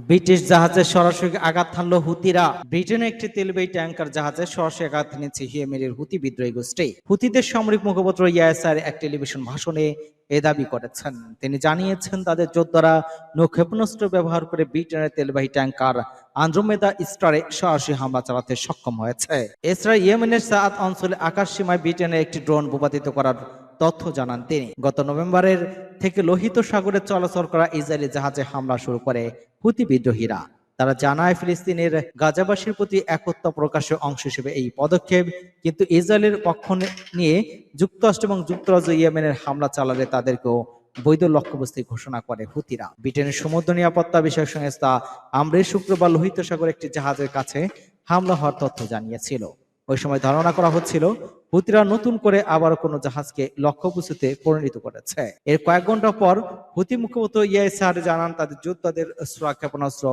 British জাহাজের সরাসরি আঘাত হানল হুতিরা। ব্রিটেনে একটি তেলবাহী ট্যাঙ্কার জাহাজের সরাসরি আঘাত হানিয়েছে ইয়েমেনের হুতি বিদ্রোহী গোষ্ঠী। হুতিদের সামরিক মুখপাত্র ইয়াসার এক টেলিভিশন ভাষণে এ দাবি করেছেন। তিনি জানিয়েছেন তাদের যোদ্ধারা নৌ ক্ষেপণাস্ত্র ব্যবহার করে ব্রিটেনের তেলবাহী ট্যাঙ্কার আন্দ্রোমেদা স্টারে সরাসরি হামলা চালাতে সক্ষম হয়েছে। এছাড়া ইয়েমেনের সাআদ অঞ্চলে আকাশ সীমায় ব্রিটেনের একটি ড্রোন ভূপাতিত করার তথ্য জানান তিনি। গত নভেম্বরের থেকে লোহিত সাগরে চলাচল করা ইসরায়েলি জাহাজে হামলা শুরু করে হুতি বিদ্রোহীরা। তারা জানায় ফিলিস্তিনের গাজাবাসীর প্রতি একতা প্রকাশের অংশ হিসেবে এই পদক্ষেপ, কিন্তু ইসরায়েলের পক্ষ নিয়ে যুক্তরাষ্ট্র এবং যুক্তরাজ্য ইয়েমেনের হামলা চালালে তাদেরকেও বৈধ লক্ষ্যবস্তু ঘোষণা করে হুতিরা। ব্রিটেনের সমুদ্র নিরাপত্তা বিষয়ক সংস্থা আমরে শুক্রবার লোহিত সাগরে একটি জাহাজের কাছে হামলা হওয়ার তথ্য জানিয়েছিল। ওই সময় ধারণা করা হচ্ছিল হুতিরা নতুন করে আবার কোনো জাহাজকে লক্ষ্যবস্তুতে পরিণত করেছে। এর কয়েক ঘন্টা পর হুতি মুখপাত্র ইয়াসার জানান তাদের যোদ্ধাদের ক্ষেপণাস্ত্র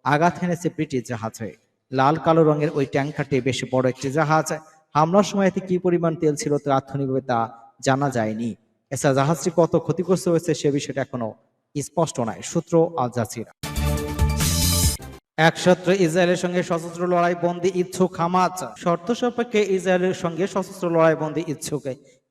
আঘাত হেনেছে ব্রিটিশ জাহাজে। লাল কালো রঙের ওই ট্যাঙ্কারটি বেশ বড় একটি জাহাজ। হামলার সময় এতে কি পরিমাণ তেল ছিল তাৎক্ষণিকভাবে তা জানা যায়নি। এছাড়া জাহাজটি কত ক্ষতিগ্রস্ত হয়েছে সে বিষয়টা এখনো স্পষ্ট নয়। সূত্র আল জাজিরা। একসত্র ইসরায়েলের সঙ্গে সশস্ত্র লড়াই বন্দী ইচ্ছুক হামাস। শর্ত সাপেক্ষে ইসরায়েলের সঙ্গে সশস্ত্র লড়াই বন্দী ইচ্ছুক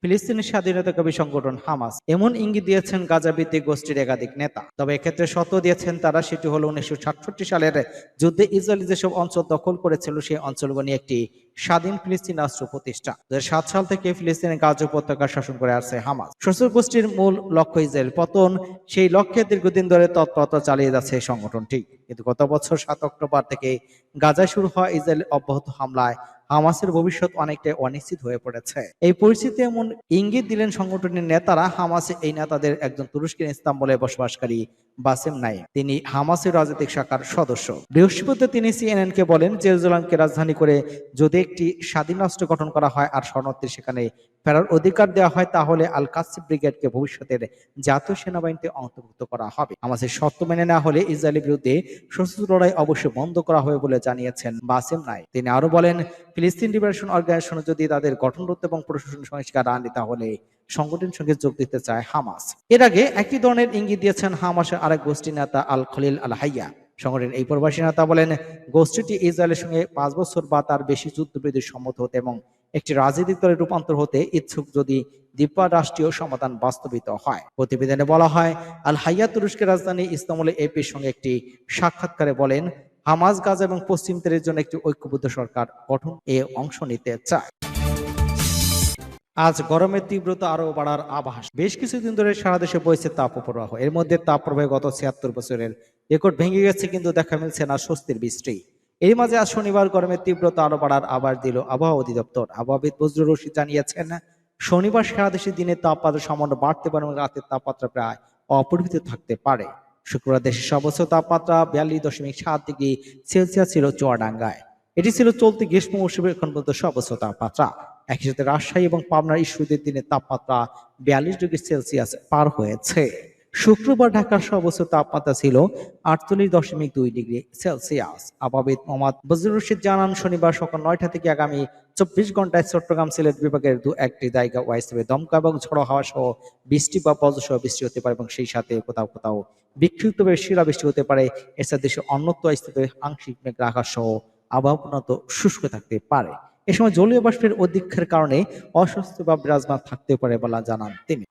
ফিলিস্তিনি স্বাধীনতাকামী সংগঠন হামাস এমন ইঙ্গিত দিয়েছেন গাজা ভিত্তিক গোষ্ঠীর একাধিক নেতা। তবে এক্ষেত্রে শর্ত দিয়েছেন তারা, সেটি হলো 1967 সালের যুদ্ধে ইসরায়েল যেসব অঞ্চল দখল করেছিল সেই অঞ্চলগুলো নিয়ে একটি স্বাধীন ফিলিস্তিন রাষ্ট্র প্রতিষ্ঠা। 2007 সাল থেকে ফিলিস্তিনের গাজা উপত্যকা শাসন করে আসছে হামাস। সশস্ত্র গোষ্ঠীর মূল লক্ষ্য ইসরায়েল পতন। সেই লক্ষ্যে দীর্ঘদিন ধরে তৎপরতা চালিয়ে যাচ্ছে এই সংগঠনটি। কিন্তু গত বছর 7 অক্টোবর থেকে গাজায় শুরু হওয়া ইসরায়েলের অব্যাহত হামলায় হামাসের ভবিষ্যৎ অনেকটাই অনিশ্চিত হয়ে পড়েছে। এই পরিস্থিতি এমন ইঙ্গিত দিলেন সংগঠনের নেতারা। হামাসের এই নেতাদের একজন তুরস্কের ইস্তাম্বুলে বসবাসকারী বাসেম নাইম, তিনি হামাসের রাজনৈতিক শাখার সদস্য। বৃহস্পতিবার তিনি সিএনএনকে বলেন, জেরুজালেমকে রাজধানী করে যদি একটি স্বাধীন রাষ্ট্র গঠন করা হয় আর শরণার্থীর সেখানে ফেরার অধিকার দেওয়া হয়, তাহলে আল কাসিম ব্রিগেডকে ভবিষ্যতের জাতীয় সেনাবাহিনীতে অন্তর্ভুক্ত করা হবে। হামাসের শর্ত মেনে না হলে ইসরায়েলের বিরুদ্ধে সশস্ত্র লড়াই অবশ্যই বন্ধ করা হবে বলে জানিয়েছেন বাসেম নাইম। তিনি আরো বলেন, ফিলিস্তিন লিবারেশন অর্গানাইজেশন যদি তাদের গঠনতন্ত্র এবং প্রশাসন সংস্কার আনে তাহলে সংগঠনের সঙ্গে যোগ দিতে চায় হামাস। এর আগে একই ধরনের ইঙ্গিত দিয়েছেন হামাসের আরেক গোষ্ঠী নেতা আল খলিল আল হাইয়া। সংগঠনের এই প্রবাসী নেতা বলেন, গোষ্ঠীটি ইসরায়েলের সঙ্গে 5 বছর বা তার বেশি যুদ্ধবিরতি সম্মত হতে এবং একটি রাজনৈতিক দলে রূপান্তর হতে ইচ্ছুক যদি দ্বিপারাষ্ট্রীয় সমাধান বাস্তবিত হয়। প্রতিবেদনে বলা হয়, আল হাইয়া তুরস্কের রাজধানী ইস্তাম্বুলে এপির সঙ্গে একটি সাক্ষাৎকারে বলেন, হামাস গাজা এবং পশ্চিম তীরের জন্য একটি ঐক্যবদ্ধ সরকার গঠন এ অংশ নিতে চায়। আজ গরমের তীব্রতা আরো বাড়ার আভাস। বেশ কিছুদিন ধরে সারা দেশে বইছে তাপপ্রবাহ। এর মধ্যে তাপপ্রবাহে গত 76 বছরের রেকর্ড ভেঙে গেছে, কিন্তু দেখা মিলছে না স্বস্তির বৃষ্টি। এর মাঝে আজ শনিবার গরমের তীব্রতা আরো বাড়ার আভাস দিল আবহাওয়া অধিদপ্তর। আবহাওয়াবিদ বজলুর রশিদ জানিয়েছেন, শনিবার সারা দেশে দিনের তাপমাত্রা সামান্য বাড়তে পারে এবং রাতের তাপমাত্রা প্রায় অপরিবর্তিত থাকতে পারে। শুক্রবার দেশের সর্বোচ্চ তাপমাত্রা 42.7 ডিগ্রি সেলসিয়াস ছিল চুয়াডাঙ্গায়। এটি ছিল চলতি গ্রীষ্ম মৌসুমের এখন পর্যন্ত সর্বোচ্চ তাপমাত্রা। একই সাথে রাজশাহী এবং পাবনার ঈশ্বরদীর দিনের তাপমাত্রা 42 ডিগ্রি সেলসিয়াস পার হয়েছে। শুক্রবার ঢাকার সর্বোচ্চ তাপমাত্রা ছিল 48.2 ডিগ্রি সেলসিয়াস। আবহাওয়াবিদ মোহাম্মদ বজলুর রশিদ জানান, শনিবার সকাল 9টা থেকে আগামী 24 ঘন্টায় চট্টগ্রাম সিলেট বিভাগের 2-1টি জায়গা ওয়াইসবে দমকা এবং ঝোড়ো হাওয়া সহ বৃষ্টি বা বজ্রসহ বৃষ্টি হতে পারে এবং সেই সাথে কোথাও কোথাও বিক্ষিপ্তভাবে শিলাবৃষ্টি হতে পারে। এছাড়া দেশের অন্যত্র স্থানে আংশিক মেঘলা আকাশ সহ আবহাওয়া পূর্ণত শুষ্ক থাকতে পারে। এ সময় জলীয় বাষ্পের অধিক্যের কারণে অস্বস্তি বা বিরাজমান থাকতে পারে বলে জানান তিনি।